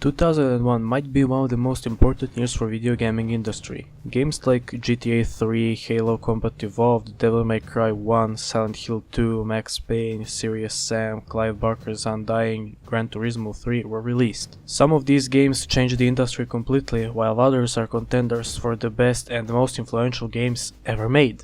2001 might be one of the most important years for video gaming industry. Games like GTA 3, Halo Combat Evolved, Devil May Cry 1, Silent Hill 2, Max Payne, Serious Sam, Clive Barker's Undying, Gran Turismo 3 were released. Some of these games changed the industry completely, while others are contenders for the best and most influential games ever made.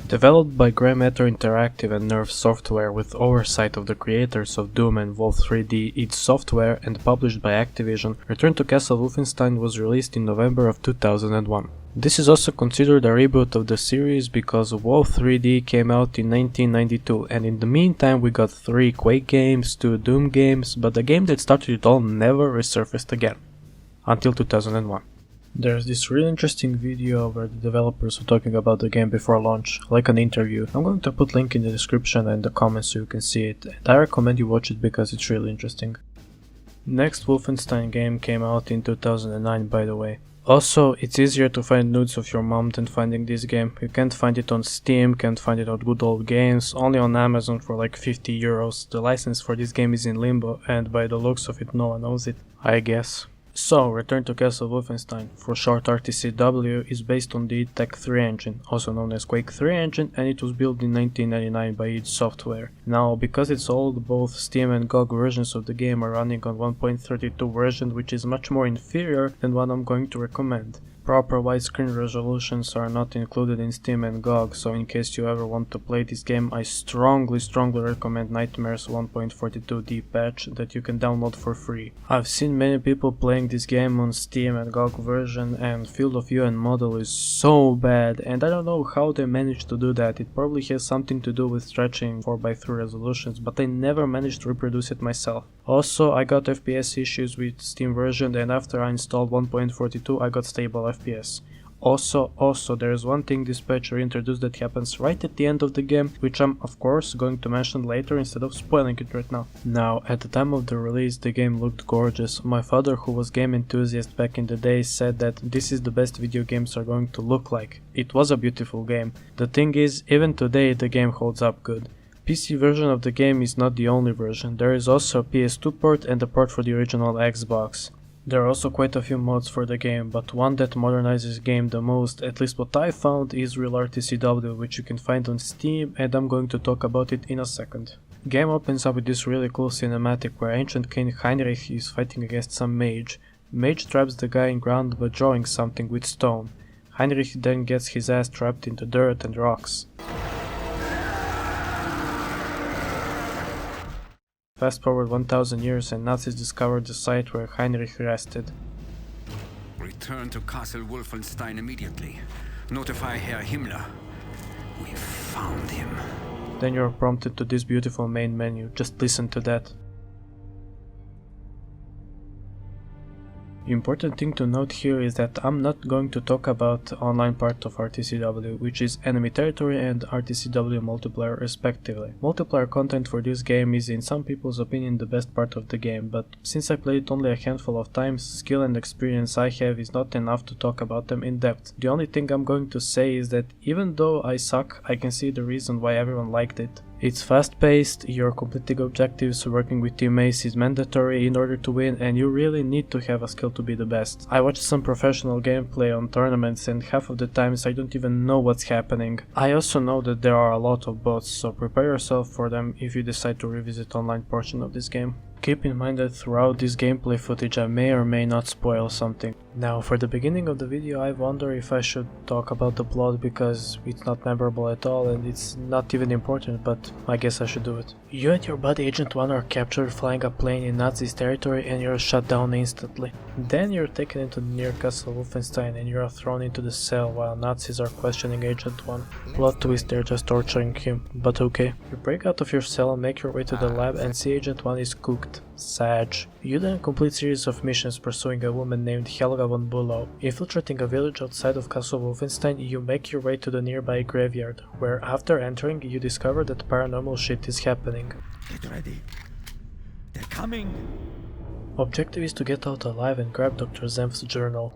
Developed by Grey Matter Interactive and Nerve Software with oversight of the creators of Doom and Wolf 3D, id Software, and published by Activision, Return to Castle Wolfenstein was released in November of 2001. This is also considered a reboot of the series because Wolf 3D came out in 1992, and in the meantime we got 3 Quake games, 2 Doom games, but the game that started it all never resurfaced again. Until 2001. There's this really interesting video where the developers are talking about the game before launch, like an interview. I'm going to put link in the description and the comments so you can see it, and I recommend you watch it because it's really interesting. Next Wolfenstein game came out in 2009, by the way. Also, it's easier to find nudes of your mom than finding this game. You can't find it on Steam, can't find it on Good Old Games, only on Amazon for like 50 euros. The license for this game is in limbo, and by the looks of it no one knows it, I guess. So, Return to Castle Wolfenstein, for short RTCW, is based on the id Tech 3 engine, also known as Quake 3 engine, and it was built in 1999 by id Software. Now, because it's old, both Steam and GOG versions of the game are running on 1.32 version, which is much more inferior than what I'm going to recommend. Proper widescreen resolutions are not included in Steam and GOG, so in case you ever want to play this game, I strongly recommend Nightmares 1.42D patch that you can download for free. I've seen many people playing this game on Steam and GOG version, and field of view and model is so bad, and I don't know how they managed to do that. It probably has something to do with stretching 4x3 resolutions, but I never managed to reproduce it myself. Also, I got FPS issues with Steam version, and after I installed 1.42 I got stable FPS. Also, there is one thing this patch reintroduced that happens right at the end of the game, which I'm of course going to mention later instead of spoiling it right now. Now, at the time of the release the game looked gorgeous. My father, who was game enthusiast back in the day, said that this is the best video games are going to look like. It was a beautiful game. The thing is, even today the game holds up good. PC version of the game is not the only version. There is also a PS2 port and a port for the original Xbox. There are also quite a few mods for the game, but one that modernizes the game the most, at least what I found, is RealRTCW, which you can find on Steam, and I'm going to talk about it in a second. Game opens up with this really cool cinematic where ancient King Heinrich is fighting against some mage. Mage traps the guy in ground by drawing something with stone. Heinrich then gets his ass trapped into dirt and rocks. Fast forward 1000 years and Nazis discovered the site where Heinrich rested. Return to Castle Wolfenstein immediately. Notify Herr Himmler. We found him. Then you're prompted to this beautiful main menu. Just listen to that. The important thing to note here is that I'm not going to talk about the online part of RTCW, which is enemy territory and RTCW multiplayer respectively. Multiplayer content for this game is in some people's opinion the best part of the game, but since I played it only a handful of times, skill and experience I have is not enough to talk about them in depth. The only thing I'm going to say is that even though I suck, I can see the reason why everyone liked it. It's fast-paced, you're completing objectives, working with teammates is mandatory in order to win, and you really need to have a skill to be the best. I watched some professional gameplay on tournaments and half of the times I don't even know what's happening. I also know that there are a lot of bots, so prepare yourself for them if you decide to revisit online portion of this game. Keep in mind that throughout this gameplay footage I may or may not spoil something. Now, for the beginning of the video I wonder if I should talk about the plot because it's not memorable at all and it's not even important, but I guess I should do it. You and your buddy Agent 1 are captured flying a plane in Nazis territory and you're shot down instantly. Then you're taken into the near Castle Wolfenstein and you are thrown into the cell while Nazis are questioning Agent 1. Plot twist, they're just torturing him, but okay. You break out of your cell, make your way to the lab and see Agent 1 is cooked. Sad. You then complete series of missions pursuing a woman named Helga von Bülow. Infiltrating a village outside of Castle Wolfenstein, you make your way to the nearby graveyard, where after entering you discover that paranormal shit is happening. Get ready. They're coming. Objective is to get out alive and grab Dr. Zemf's journal.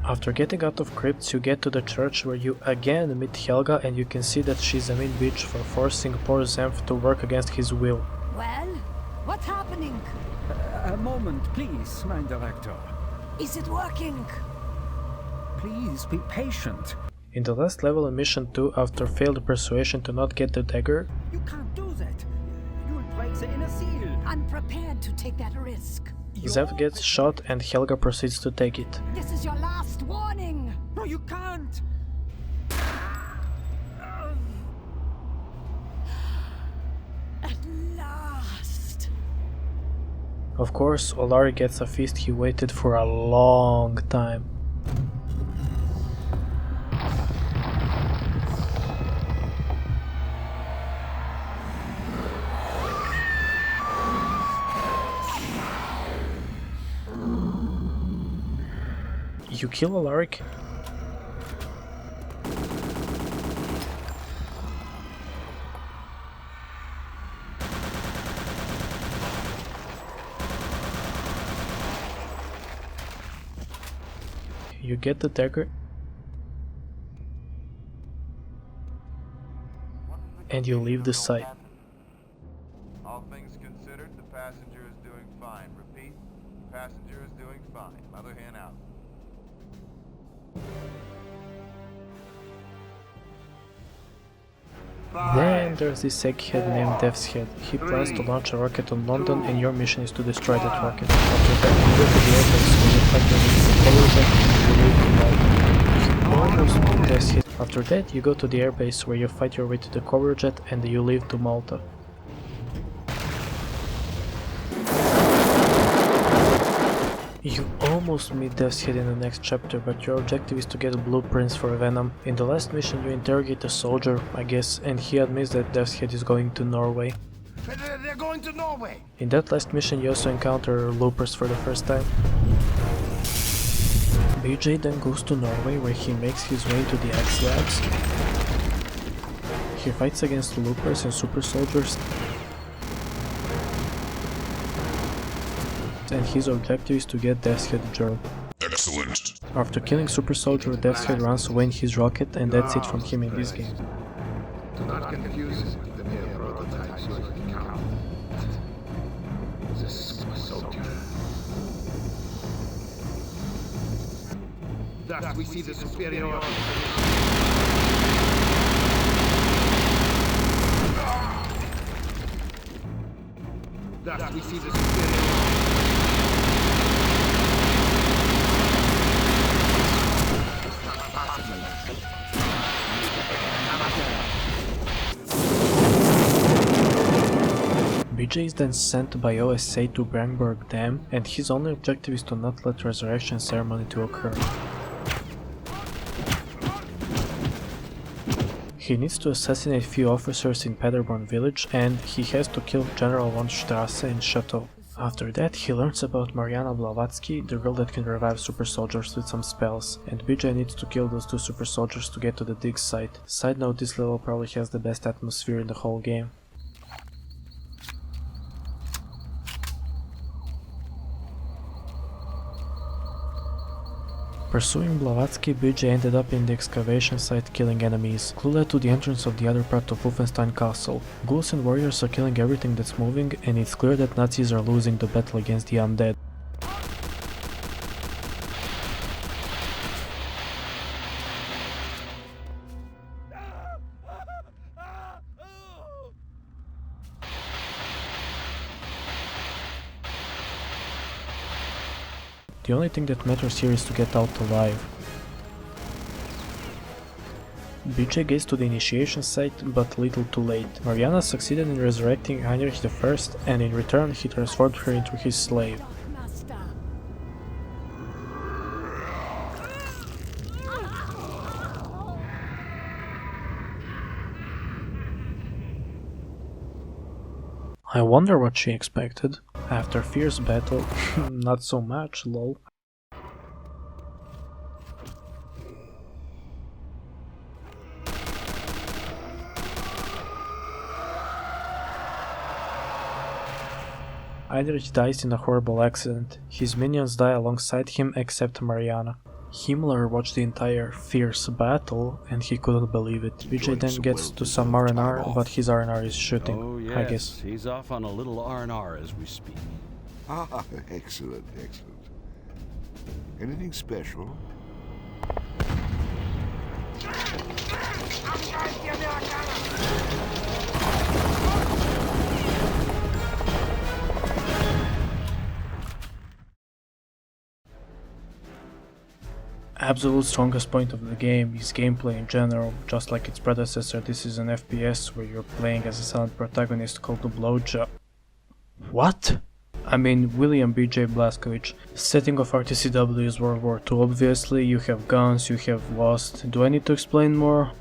After getting out of crypts, you get to the church where you again meet Helga, and you can see that she's a mean bitch for forcing poor Zenf to work against his will. Well, what's happening? A moment, please, my director. Is it working? Please be patient. In the last level in Mission 2, after failed persuasion to not get the dagger, You can't do that. You'll break the inner seal. I'm prepared to take that risk. Zenf gets shot and Helga proceeds to take it. This is your last warning. No, you can't. At last. Of course, Olari gets a feast he waited for a long time. You kill Alaric? You get the dagger? And you leave the site. All things considered, the passenger is doing fine. Repeat, passenger is doing fine. Mother hen out. Then there's this egghead named Death's Head. He plans to launch a rocket on London, and your mission is to destroy that rocket. After that, you go to the airbase where you fight your way to the cover jet and you leave to Malta. You almost beat Death's Head. After that, you go to the airbase where you fight your way to the cover jet and you leave to Malta. You almost meet Death's Head in the next chapter, but your objective is to get blueprints for Venom. In the last mission you interrogate a soldier, I guess, and he admits that Death's Head is going to Norway. They're going to Norway! In that last mission you also encounter loopers for the first time. BJ then goes to Norway where he makes his way to the X Labs. He fights against loopers and super soldiers, and his objective is to get Death's Head journal. Excellent. After killing Super Soldier, Death's Head runs away in his rocket, and that's it from him in this game. Do not confuse it with the mere prototypes you have encountered. The super soldier. Thus we see the superiority. Thus we see the superiority. BJ is then sent by OSA to Brandberg Dam, and his only objective is to not let resurrection ceremony to occur. He needs to assassinate few officers in Paderborn village, and he has to kill General von Strasse in Chateau. After that, he learns about Mariana Blavatsky, the girl that can revive super soldiers with some spells, and BJ needs to kill those two super soldiers to get to the dig site. Side note, this level probably has the best atmosphere in the whole game. Pursuing Blavatsky, BJ ended up in the excavation site killing enemies. Clue led to the entrance of the other part of Wolfenstein castle. Ghouls and warriors are killing everything that's moving, and it's clear that Nazis are losing the battle against the undead. The only thing that matters here is to get out alive. BJ gets to the initiation site, but little too late. Mariana succeeded in resurrecting Heinrich I, and in return he transformed her into his slave. Master. I wonder what she expected. After fierce battle, not so much, lol. Heinrich dies in a horrible accident. His minions die alongside him except Mariana. Himmler watched the entire fierce battle and he couldn't believe it. BJ then gets to some R&R, but his R&R is shooting, Oh yes, I guess. he's off on a little R&R as we speak. Ah, excellent, excellent. Anything special? Absolute strongest point of the game is gameplay in general. Just like its predecessor, this is an FPS where you're playing as a silent protagonist called the Blowjob. What? I mean, William B.J. Blazkowicz. Setting of RTCW is World War II, obviously. You have guns, you have Lost. Do I need to explain more?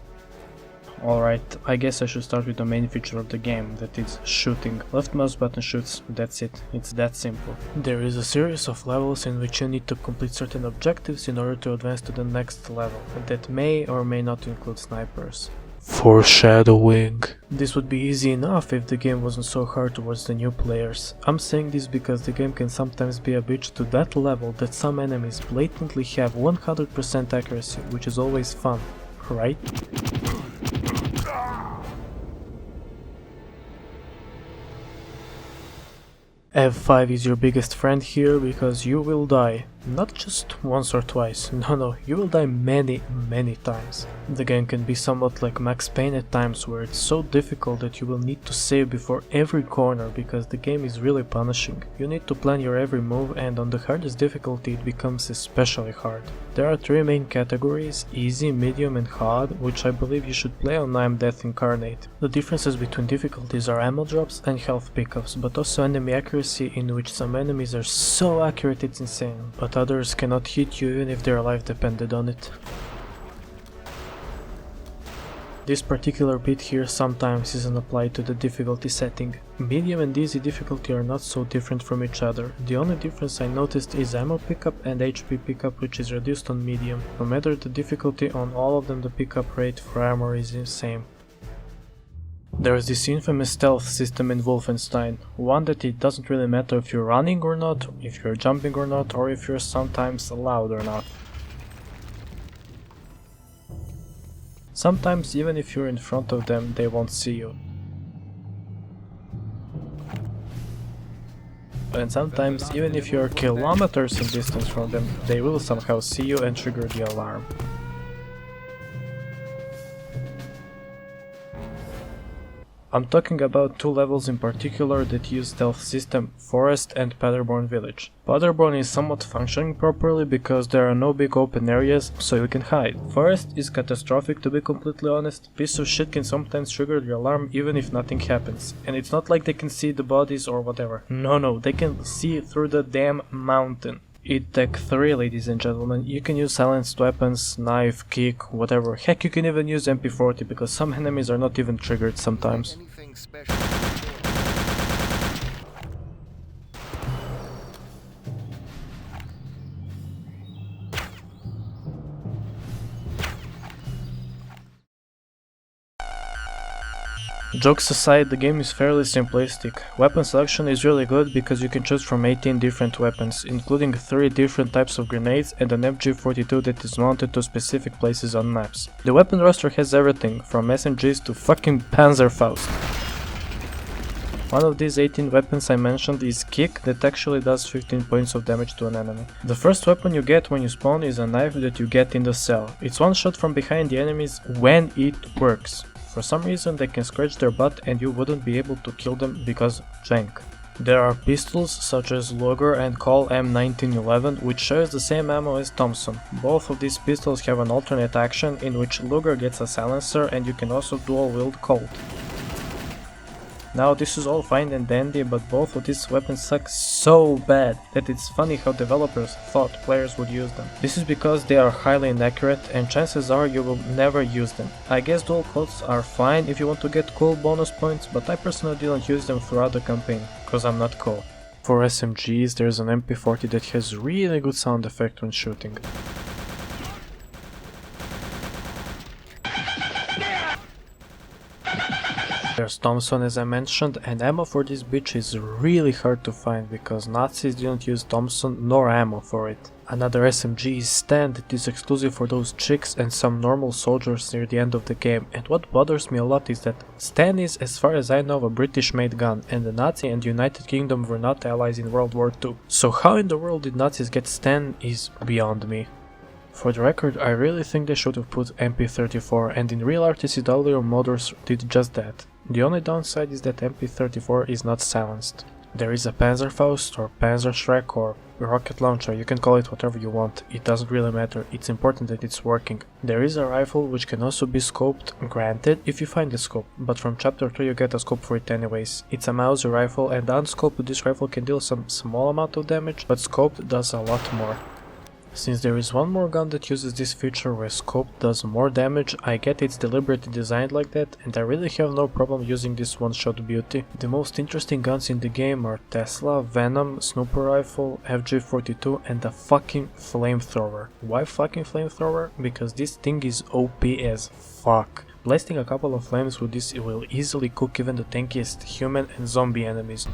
Alright, I guess I should start with the main feature of the game, that is shooting. Left mouse button shoots, that's it, it's that simple. There is a series of levels in which you need to complete certain objectives in order to advance to the next level, that may or may not include snipers. Foreshadowing. This would be easy enough if the game wasn't so hard towards the new players. I'm saying this because the game can sometimes be a bitch to that level that some enemies blatantly have 100% accuracy, which is always fun, right? F5 is your biggest friend here because you will die. Not just once or twice, no, you will die many times. The game can be somewhat like Max Payne at times, where it's so difficult that you will need to save before every corner because the game is really punishing. You need to plan your every move, and on the hardest difficulty it becomes especially hard. There are three main categories: easy, medium and hard, which I believe you should play on I Am Death Incarnate. The differences between difficulties are ammo drops and health pickups, but also enemy accuracy, in which some enemies are so accurate it's insane, but others cannot hit you even if their life depended on it. This particular bit here sometimes isn't applied to the difficulty setting. Medium and easy difficulty are not so different from each other. The only difference I noticed is ammo pickup and HP pickup, which is reduced on medium. No matter the difficulty on all of them, the pickup rate for armor is the same. There is this infamous stealth system in Wolfenstein, one that it doesn't really matter if you're running or not, if you're jumping or not, or if you're sometimes loud or not. Sometimes even if you're in front of them, they won't see you. And sometimes even if you're kilometers in distance from them, they will somehow see you and trigger the alarm. I'm talking about two levels in particular that use stealth system, Forest and Paderborn Village. Paderborn is somewhat functioning properly because there are no big open areas, so you can hide. Forest is catastrophic, to be completely honest. Piece of shit can sometimes trigger the alarm even if nothing happens. And it's not like they can see the bodies or whatever. No, they can see through the damn mountain. It Tech 3, ladies and gentlemen. You can use silenced weapons, knife, kick, whatever. Heck, you can even use MP40 because some enemies are not even triggered sometimes. Anything special? Jokes aside, the game is fairly simplistic. Weapon selection is really good because you can choose from 18 different weapons, including 3 different types of grenades and an MG42 that is mounted to specific places on maps. The weapon roster has everything, from SMGs to fucking Panzerfaust. One of these 18 weapons I mentioned is Kick, that actually does 15 points of damage to an enemy. The first weapon you get when you spawn is a knife that you get in the cell. It's one shot from behind the enemies when it works. For some reason they can scratch their butt and you wouldn't be able to kill them because jank. There are pistols such as Luger and Call M1911, which shares the same ammo as Thompson. Both of these pistols have an alternate action in which Luger gets a silencer and you can also dual wield Colt. Now this is all fine and dandy, but both of these weapons suck so bad that it's funny how developers thought players would use them. This is because they are highly inaccurate and chances are you will never use them. I guess dual Colts are fine if you want to get cool bonus points, but I personally didn't use them throughout the campaign, cause I'm not cool. For SMGs there's an MP40 that has really good sound effect when shooting. There's Thompson as I mentioned, and ammo for this bitch is really hard to find because Nazis didn't use Thompson nor ammo for it. Another SMG is Stan that is exclusive for those chicks and some normal soldiers near the end of the game, and what bothers me a lot is that Stan is, as far as I know, a British made gun, and the Nazi and United Kingdom were not allies in World War II. So how in the world did Nazis get Stan is beyond me. For the record, I really think they should have put MP34, and in RealRTCW modders did just that. The only downside is that MP34 is not silenced. There is a Panzerfaust or Panzerschreck or rocket launcher, you can call it whatever you want, it doesn't really matter, it's important that it's working. There is a rifle which can also be scoped, granted, if you find the scope, but from chapter 3 you get a scope for it anyways. It's a Mauser rifle and unscoped this rifle can deal some small amount of damage, but scoped does a lot more. Since there is one more gun that uses this feature where scope does more damage, I get it's deliberately designed like that, and I really have no problem using this one-shot beauty. The most interesting guns in the game are Tesla, Venom, Snooper Rifle, FG42 and the fucking flamethrower. Why fucking flamethrower? Because this thing is OP as fuck. Blasting a couple of flames with this will easily cook even the tankiest human and zombie enemies.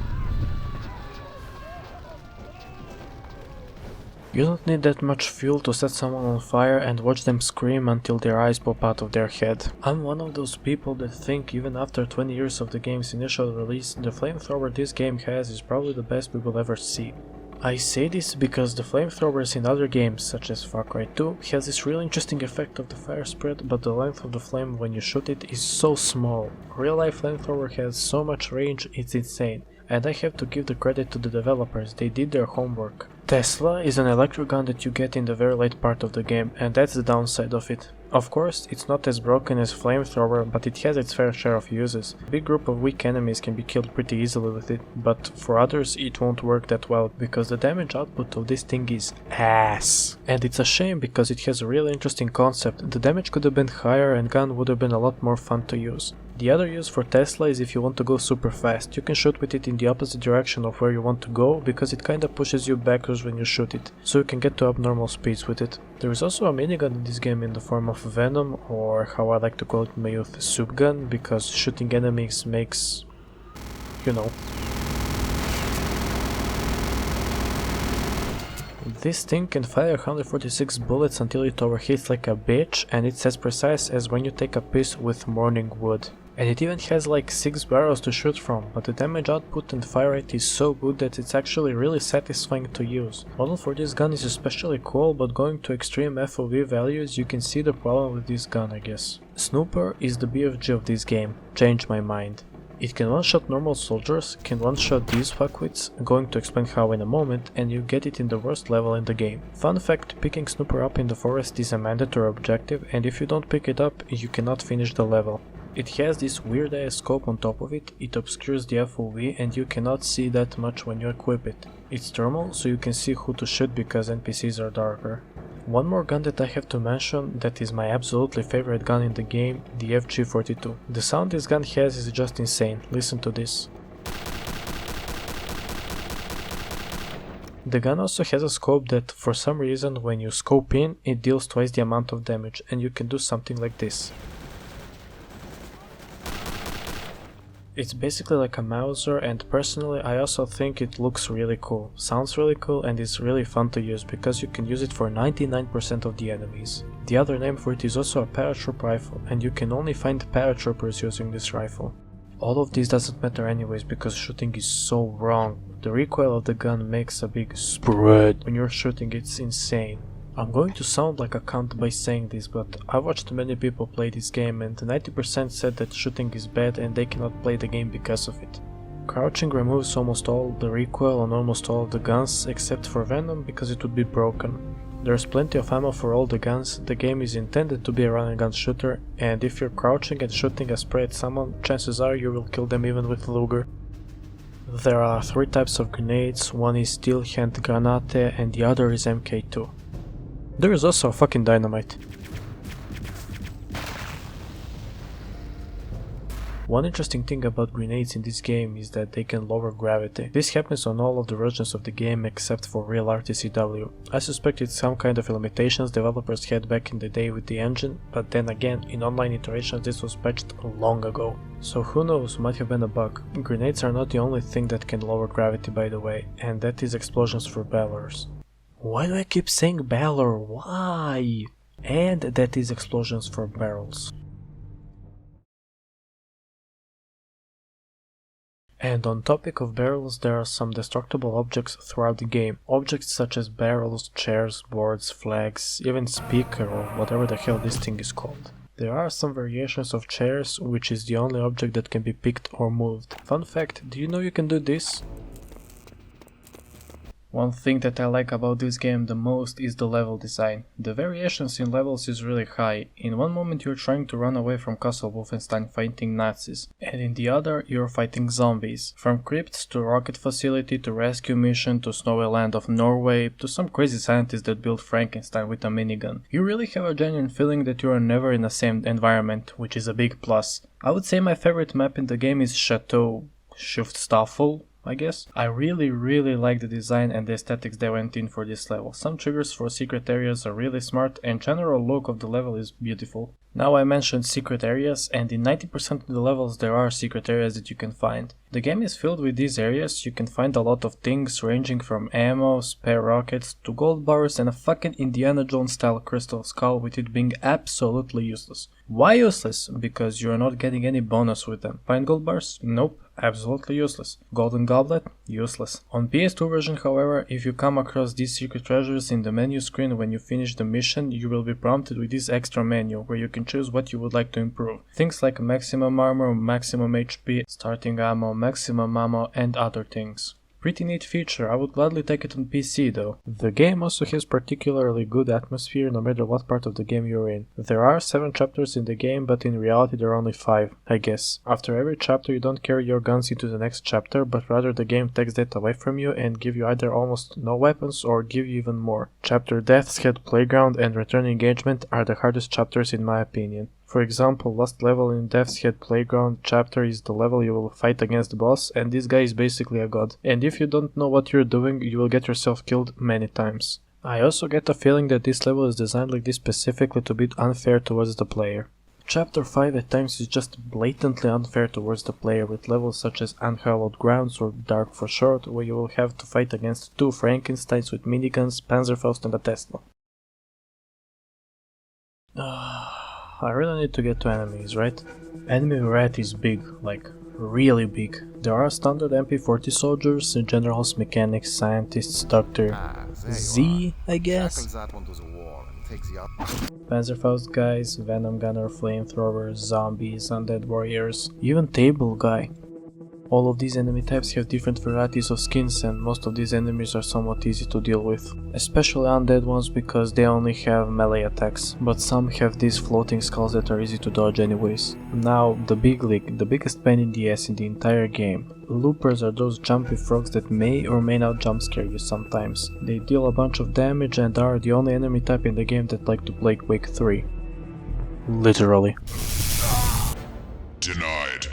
You don't need that much fuel to set someone on fire and watch them scream until their eyes pop out of their head. I'm one of those people that think even after 20 years of the game's initial release, the flamethrower this game has is probably the best we will ever see. I say this because the flamethrowers in other games, such as Far Cry 2, has this really interesting effect of the fire spread, but the length of the flame when you shoot it is so small. Real life flamethrower has so much range, it's insane. And I have to give the credit to the developers, they did their homework. Tesla is an electric gun that you get in the very late part of the game, and that's the downside of it. Of course, it's not as broken as flamethrower, but it has its fair share of uses. A big group of weak enemies can be killed pretty easily with it, but for others it won't work that well, because the damage output of this thing is ass. And it's a shame because it has a really interesting concept, the damage could have been higher and gun would have been a lot more fun to use. The other use for Tesla is if you want to go super fast, you can shoot with it in the opposite direction of where you want to go, because it kinda pushes you backwards when you shoot it, so you can get to abnormal speeds with it. There is also a minigun in this game in the form of Venom, or how I like to call it in my youth, soup gun, because shooting enemies makes, you know. This thing can fire 146 bullets until it overheats like a bitch, and it's as precise as when you take a piss with morning wood. And it even has like 6 barrels to shoot from, but the damage output and fire rate is so good that it's actually really satisfying to use. Model for this gun is especially cool, but going to extreme FOV values you can see the problem with this gun, I guess. Snooper is the BFG of this game, changed my mind. It can one-shot normal soldiers, can one-shot these fuckwits, going to explain how in a moment, and you get it in the worst level in the game. Fun fact, picking Snooper up in the forest is a mandatory objective, and if you don't pick it up, you cannot finish the level. It has this weird ass scope on top of it, it obscures the FOV and you cannot see that much when you equip it. It's thermal, so you can see who to shoot because NPCs are darker. One more gun that I have to mention that is my absolutely favorite gun in the game, the FG42. The sound this gun has is just insane, listen to this. The gun also has a scope that for some reason when you scope in, it deals twice the amount of damage and you can do something like this. It's basically like a Mauser, and personally I also think it looks really cool, sounds really cool, and is really fun to use because you can use it for 99% of the enemies. The other name for it is also a paratroop rifle, and you can only find paratroopers using this rifle. All of this doesn't matter anyways because shooting is so wrong. The recoil of the gun makes a big spread when you're shooting, it's insane. I'm going to sound like a cunt by saying this, but I watched many people play this game and 90% said that shooting is bad and they cannot play the game because of it. Crouching removes almost all the recoil on almost all of the guns except for Venom because it would be broken. There's plenty of ammo for all the guns, the game is intended to be a run and gun shooter, and if you're crouching and shooting a spray at someone, chances are you will kill them even with Luger. There are 3 types of grenades, one is steel hand granate and the other is MK2. There is also a fucking dynamite. One interesting thing about grenades in this game is that they can lower gravity. This happens on all of the versions of the game except for RealRTCW. I suspect it's some kind of limitations developers had back in the day with the engine, but then again, in online iterations this was patched long ago. So who knows, might have been a bug. Grenades are not the only thing that can lower gravity, by the way, and that is explosions for barrels. Why do I keep saying barrel? Why? And that is explosions for barrels. And on topic of barrels, there are some destructible objects throughout the game. Objects such as barrels, chairs, boards, flags, even speaker or whatever the hell this thing is called. There are some variations of chairs, which is the only object that can be picked or moved. Fun fact, do you know you can do this? One thing that I like about this game the most is the level design. The variations in levels is really high. In one moment you're trying to run away from Castle Wolfenstein fighting Nazis, and in the other you're fighting zombies. From crypts to rocket facility to rescue mission to snowy land of Norway to some crazy scientist that built Frankenstein with a minigun. You really have a genuine feeling that you are never in the same environment, which is a big plus. I would say my favorite map in the game is Chateau Schuftstaffel, I guess. I really like the design and the aesthetics they went in for this level. Some triggers for secret areas are really smart and general look of the level is beautiful. Now I mentioned secret areas, and in 90% of the levels there are secret areas that you can find. The game is filled with these areas. You can find a lot of things ranging from ammo, spare rockets to gold bars and a fucking Indiana Jones style crystal skull with it being absolutely useless. Why useless? Because you are not getting any bonus with them. Find gold bars? Nope. Absolutely useless. Golden Goblet? Useless. On PS2 version, however, if you come across these secret treasures in the menu screen when you finish the mission, you will be prompted with this extra menu where you can choose what you would like to improve. Things like maximum armor, maximum HP, starting ammo, maximum ammo and other things. Pretty neat feature, I would gladly take it on PC though. The game also has particularly good atmosphere no matter what part of the game you're in. There are 7 chapters in the game, but in reality there are only 5, I guess. After every chapter you don't carry your guns into the next chapter, but rather the game takes that away from you and give you either almost no weapons or give you even more. Chapter Death's Head Playground and Return Engagement are the hardest chapters in my opinion. For example, last level in Death's Head Playground chapter is the level you will fight against the boss, and this guy is basically a god. And if you don't know what you're doing, you will get yourself killed many times. I also get a feeling that this level is designed like this specifically to be unfair towards the player. Chapter 5 at times is just blatantly unfair towards the player, with levels such as Unhallowed Grounds or Dark for short, where you will have to fight against 2 Frankensteins with miniguns, Panzerfaust and a Tesla. I really need to get to enemies, right? Enemy rat is big, like really big. There are standard MP40 soldiers, generals, mechanics, scientists, Dr. Z, I guess? Panzerfaust guys, Venom Gunner, Flamethrowers, zombies, undead warriors, even Table Guy. All of these enemy types have different varieties of skins, and most of these enemies are somewhat easy to deal with. Especially undead ones because they only have melee attacks, but some have these floating skulls that are easy to dodge anyways. Now, the big league, the biggest pain in the ass in the entire game. Loopers are those jumpy frogs that may or may not jump scare you sometimes. They deal a bunch of damage and are the only enemy type in the game that like to play Quake 3. Literally. Denied.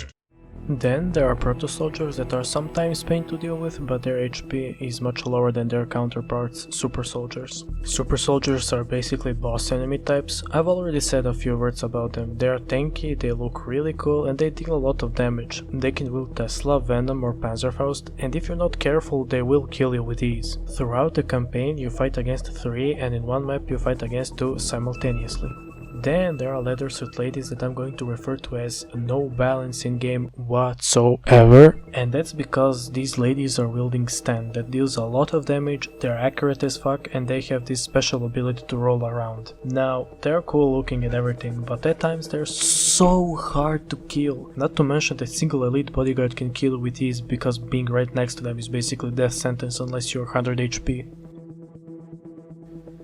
Then there are proto-soldiers that are sometimes pain to deal with, but their HP is much lower than their counterparts, super soldiers. Super soldiers are basically boss enemy types. I've already said a few words about them. They are tanky, they look really cool, and they deal a lot of damage. They can wield Tesla, Venom or Panzerfaust, and if you're not careful they will kill you with ease. Throughout the campaign you fight against 3, and in one map you fight against 2 simultaneously. Then there are leather suit ladies that I'm going to refer to as no balance in game whatsoever, and that's because these ladies are wielding Sten that deals a lot of damage, they're accurate as fuck, and they have this special ability to roll around. Now, they're cool looking and everything, but at times they're so hard to kill. Not to mention that single elite bodyguard can kill with ease because being right next to them is basically death sentence unless you're 100 HP.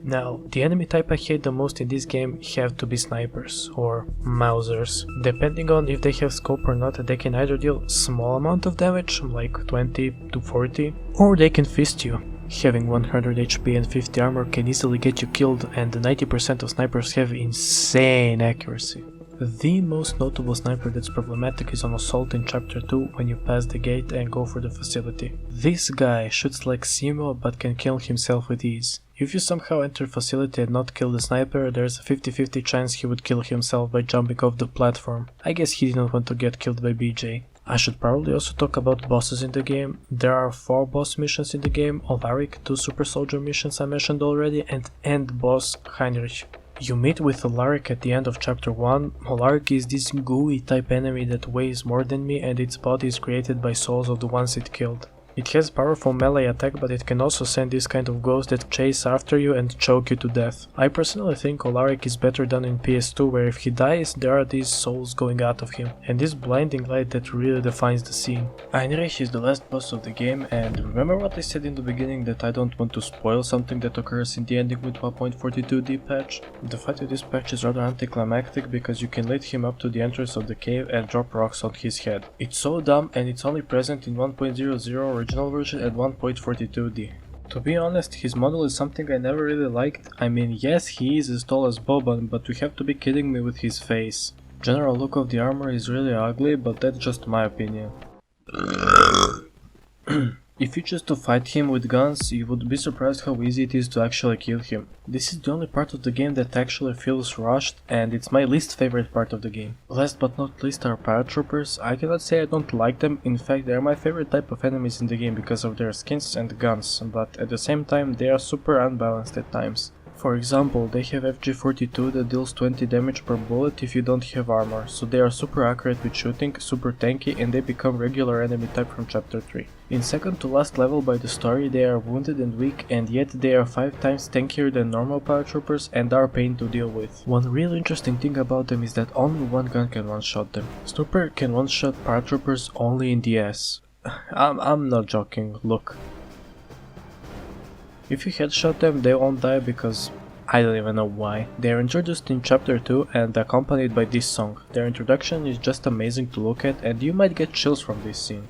Now, the enemy type I hate the most in this game have to be snipers, or Mausers. Depending on if they have scope or not, they can either deal small amount of damage, like 20 to 40, or they can fist you. Having 100 HP and 50 armor can easily get you killed, and 90% of snipers have insane accuracy. The most notable sniper that's problematic is on Assault in Chapter 2 when you pass the gate and go for the facility. This guy shoots like Simo but can kill himself with ease. If you somehow enter facility and not kill the sniper, there's a 50-50 chance he would kill himself by jumping off the platform. I guess he didn't want to get killed by BJ. I should probably also talk about bosses in the game. There are 4 boss missions in the game: Alaric, 2 super soldier missions I mentioned already, and end boss Heinrich. You meet with Alaric at the end of chapter 1. Alaric is this gooey type enemy that weighs more than me, and its body is created by souls of the ones it killed. It has powerful melee attack, but it can also send this kind of ghosts that chase after you and choke you to death. I personally think Alaric is better done in PS2, where if he dies, there are these souls going out of him, and this blinding light that really defines the scene. Heinrich is the last boss of the game, and remember what I said in the beginning that I don't want to spoil something that occurs in the ending with 1.42D patch? The fight with this patch is rather anticlimactic because you can lead him up to the entrance of the cave and drop rocks on his head. It's so dumb, and it's only present in 1.00 original version at 1.42D. To be honest, his model is something I never really liked. I mean, yes, he is as tall as Boban, but you have to be kidding me with his face. General look of the armor is really ugly, but that's just my opinion. If you choose to fight him with guns, you would be surprised how easy it is to actually kill him. This is the only part of the game that actually feels rushed, and it's my least favorite part of the game. Last but not least are paratroopers. I cannot say I don't like them, in fact they are my favorite type of enemies in the game because of their skins and guns, but at the same time they are super unbalanced at times. For example, they have FG42 that deals 20 damage per bullet if you don't have armor, so they are super accurate with shooting, super tanky, and they become regular enemy type from chapter 3. In second to last level by the story, they are wounded and weak, and yet they are 5 times tankier than normal paratroopers and are pain to deal with. One really interesting thing about them is that only one gun can one-shot them. Snooper can one-shot paratroopers only in the ass. I'm not joking, look. If you headshot them, they won't die because I don't even know why. They are introduced in chapter 2 and accompanied by this song. Their introduction is just amazing to look at, and you might get chills from this scene.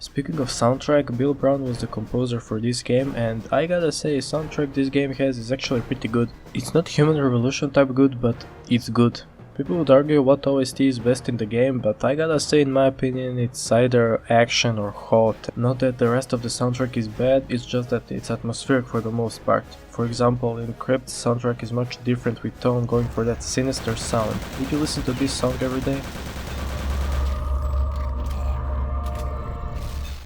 Speaking of soundtrack, Bill Brown was the composer for this game, and I gotta say, soundtrack this game has is actually pretty good. It's not Human Revolution type good, but it's good. People would argue what OST is best in the game, but I gotta say, in my opinion, it's either action or hot. Not that the rest of the soundtrack is bad, it's just that it's atmospheric for the most part. For example, in Crypt's soundtrack is much different with tone, going for that sinister sound. Would you listen to this song every day?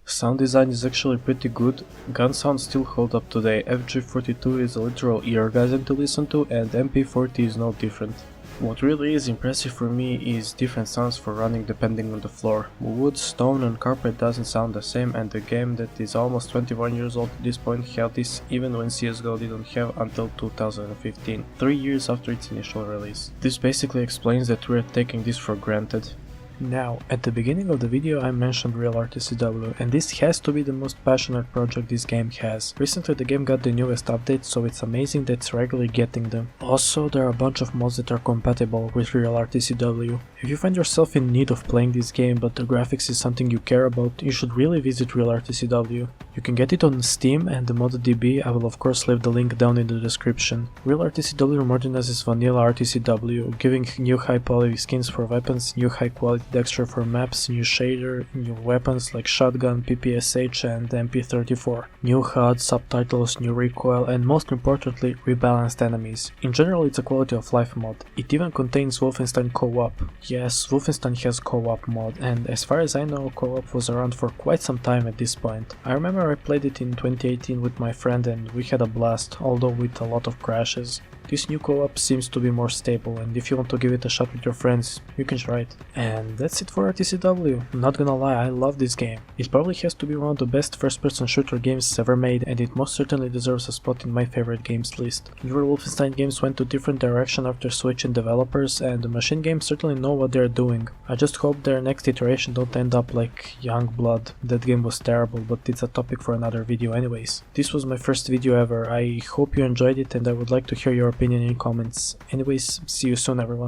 Sound design is actually pretty good, gun sounds still hold up today, FG42 is a literal eargasm to listen to, and MP40 is no different. What really is impressive for me is different sounds for running depending on the floor. Wood, stone and carpet doesn't sound the same, and the game that is almost 21 years old at this point had this even when CSGO didn't have until 2015, 3 years after its initial release. This basically explains that we're taking this for granted. Now, at the beginning of the video I mentioned RealRTCW, and this has to be the most passionate project this game has. Recently the game got the newest updates, so it's amazing that it's regularly getting them. Also, there are a bunch of mods that are compatible with RealRTCW. If you find yourself in need of playing this game but the graphics is something you care about, you should really visit RealRTCW. You can get it on Steam and the ModDB, I will of course leave the link down in the description. RealRTCW modernizes vanilla RTCW, giving new high poly skins for weapons, new high quality texture for maps, new shader, new weapons like shotgun, PPSH and MP34, new HUD, subtitles, new recoil, and most importantly, rebalanced enemies. In general, it's a quality of life mod. It even contains Wolfenstein co-op. Yes, Wolfenstein has co-op mod, and as far as I know, co-op was around for quite some time at this point. I remember I played it in 2018 with my friend and we had a blast, although with a lot of crashes. This new co-op seems to be more stable, and if you want to give it a shot with your friends, you can try it. And that's it for RTCW. I'm not gonna lie, I love this game. It probably has to be one of the best first-person shooter games ever made, and it most certainly deserves a spot in my favorite games list. Newer Wolfenstein games went to different direction after switching developers, and the Machine Games certainly know what they're doing. I just hope their next iteration don't end up like Youngblood. That game was terrible, but it's a topic for another video anyways. This was my first video ever. I hope you enjoyed it, and I would like to hear your opinion in comments. Anyways, see you soon everyone.